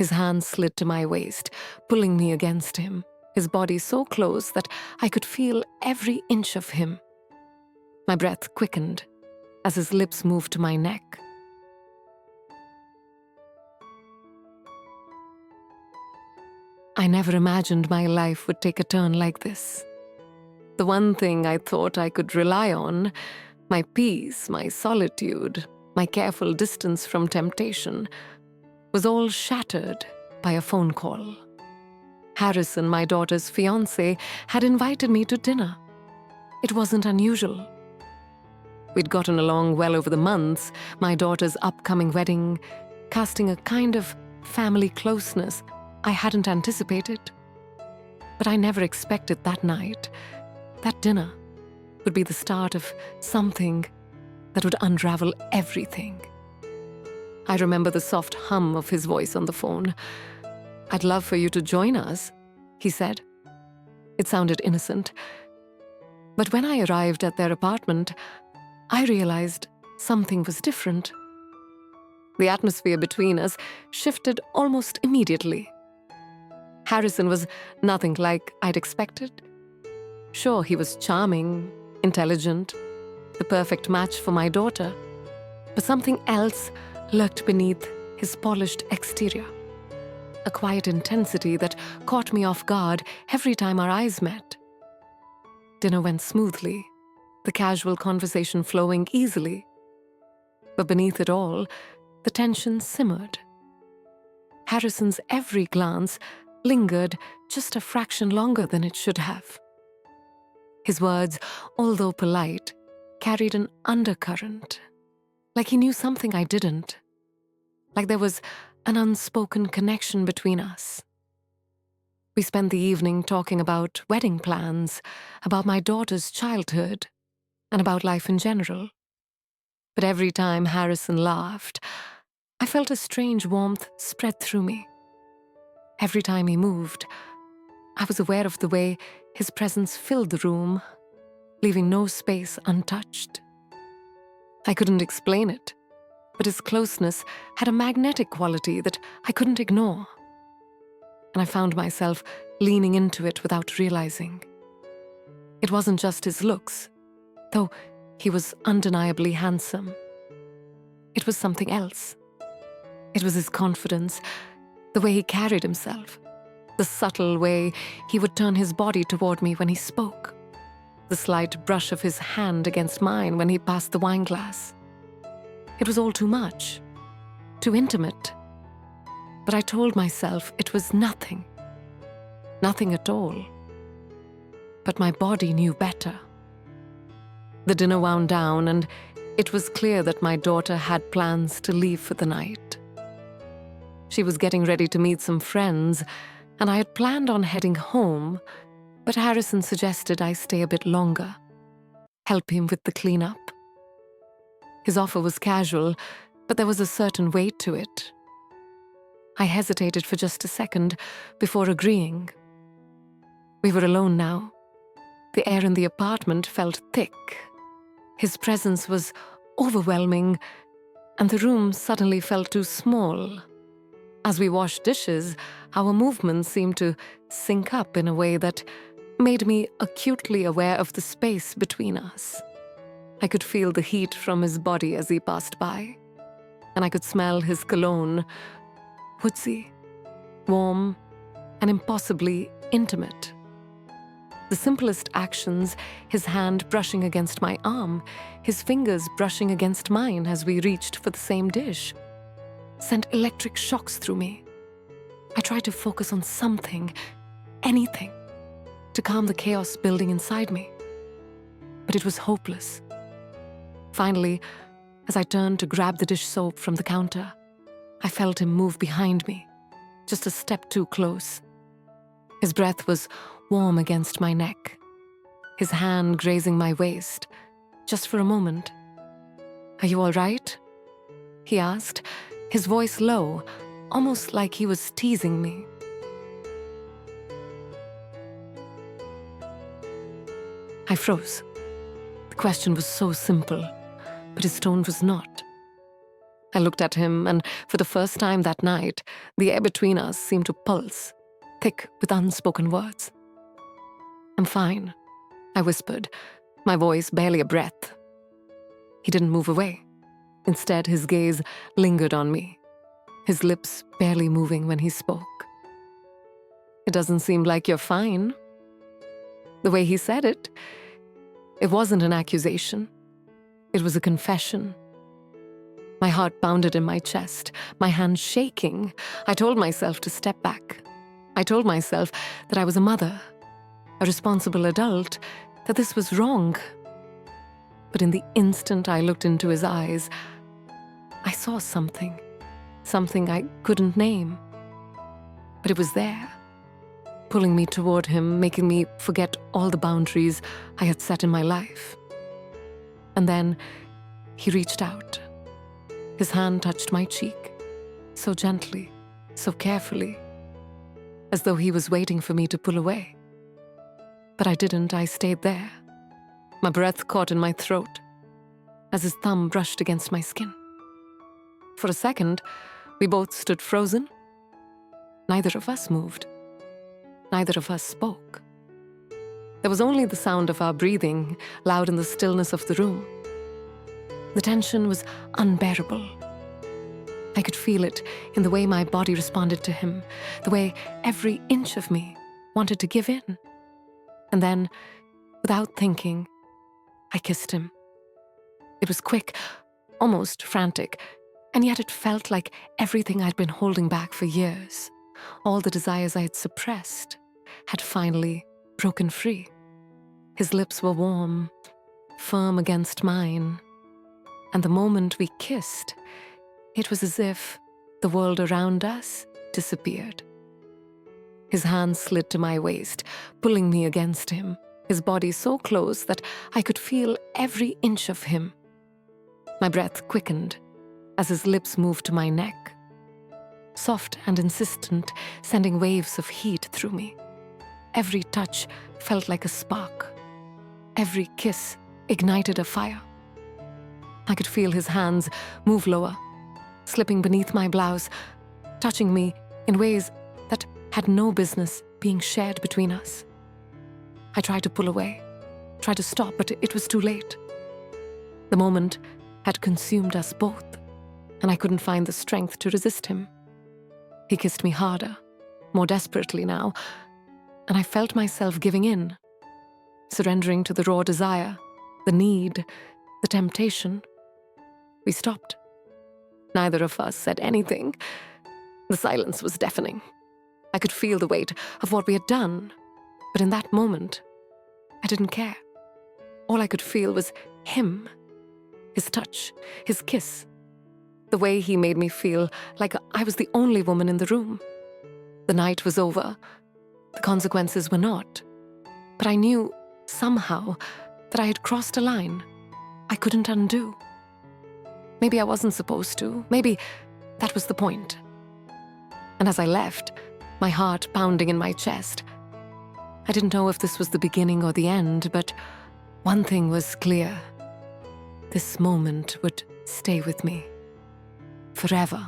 His hand slid to my waist, pulling me against him, his body so close that I could feel every inch of him. My breath quickened as his lips moved to my neck. I never imagined my life would take a turn like this. The one thing I thought I could rely on, my peace, my solitude, my careful distance from temptation, was all shattered by a phone call. Harrison, my daughter's fiancé, had invited me to dinner. It wasn't unusual. We'd gotten along well over the months, my daughter's upcoming wedding, casting a kind of family closeness I hadn't anticipated. But I never expected that night, that dinner, would be the start of something that would unravel everything. I remember the soft hum of his voice on the phone. "I'd love for you to join us," he said. It sounded innocent. But when I arrived at their apartment, I realized something was different. The atmosphere between us shifted almost immediately. Harrison was nothing like I'd expected. Sure, he was charming, intelligent, the perfect match for my daughter, but something else lurked beneath his polished exterior. A quiet intensity that caught me off guard every time our eyes met. Dinner went smoothly, the casual conversation flowing easily. But beneath it all, the tension simmered. Harrison's every glance lingered just a fraction longer than it should have. His words, although polite, carried an undercurrent, like he knew something I didn't, like there was an unspoken connection between us. We spent the evening talking about wedding plans, about my daughter's childhood, and about life in general. But every time Harrison laughed, I felt a strange warmth spread through me. Every time he moved, I was aware of the way his presence filled the room, leaving no space untouched. I couldn't explain it, but his closeness had a magnetic quality that I couldn't ignore. And I found myself leaning into it without realizing. It wasn't just his looks, though he was undeniably handsome. It was something else. It was his confidence, the way he carried himself, the subtle way he would turn his body toward me when he spoke, the slight brush of his hand against mine when he passed the wine glass. It was all too much, too intimate. But I told myself it was nothing at all. But my body knew better. The dinner wound down, and it was clear that my daughter had plans to leave for the night. She was getting ready to meet some friends, and I had planned on heading home, but Harrison suggested I stay a bit longer, help him with the cleanup. His offer was casual, but there was a certain weight to it. I hesitated for just a second before agreeing. We were alone now. The air in the apartment felt thick. His presence was overwhelming, and the room suddenly felt too small. As we washed dishes, our movements seemed to sync up in a way that made me acutely aware of the space between us. I could feel the heat from his body as he passed by, and I could smell his cologne, woodsy, warm, and impossibly intimate. The simplest actions, his hand brushing against my arm, his fingers brushing against mine as we reached for the same dish, sent electric shocks through me. I tried to focus on something, anything, to calm the chaos building inside me. But it was hopeless. Finally, as I turned to grab the dish soap from the counter, I felt him move behind me, just a step too close. His breath was warm against my neck, his hand grazing my waist, just for a moment. "Are you all right?" he asked, his voice low, almost like he was teasing me. I froze. The question was so simple, but his tone was not. I looked at him, and for the first time that night, the air between us seemed to pulse, thick with unspoken words. "I'm fine," I whispered, my voice barely a breath. He didn't move away. Instead, his gaze lingered on me, his lips barely moving when he spoke. "It doesn't seem like you're fine." The way he said it wasn't an accusation. It was a confession. My heart pounded in my chest, my hands shaking. I told myself to step back. I told myself that I was a mother, a responsible adult, that this was wrong. But in the instant I looked into his eyes, I saw something I couldn't name. But it was there, pulling me toward him, making me forget all the boundaries I had set in my life. And then he reached out. His hand touched my cheek, so gently, so carefully, as though he was waiting for me to pull away. But I didn't. I stayed there. My breath caught in my throat as his thumb brushed against my skin. For a second, we both stood frozen. Neither of us moved. Neither of us spoke. There was only the sound of our breathing, loud in the stillness of the room. The tension was unbearable. I could feel it in the way my body responded to him, the way every inch of me wanted to give in. And then, without thinking, I kissed him. It was quick, almost frantic, and yet it felt like everything I'd been holding back for years, all the desires I had suppressed, had finally broken free. His lips were warm, firm against mine, and the moment we kissed, it was as if the world around us disappeared. His hand slid to my waist, pulling me against him, his body so close that I could feel every inch of him. My breath quickened as his lips moved to my neck, soft and insistent, sending waves of heat through me. Every touch felt like a spark. Every kiss ignited a fire. I could feel his hands move lower, slipping beneath my blouse, touching me in ways that had no business being shared between us. I tried to pull away, tried to stop, but it was too late. The moment had consumed us both, and I couldn't find the strength to resist him. He kissed me harder, more desperately now, and I felt myself giving in, surrendering to the raw desire, the need, the temptation. We stopped. Neither of us said anything. The silence was deafening. I could feel the weight of what we had done, but in that moment, I didn't care. All I could feel was him, his touch, his kiss, the way he made me feel like I was the only woman in the room. The night was over. The consequences were not. But I knew, somehow, that I had crossed a line I couldn't undo. Maybe I wasn't supposed to. Maybe that was the point. And as I left, my heart pounding in my chest, I didn't know if this was the beginning or the end, but one thing was clear. This moment would stay with me forever.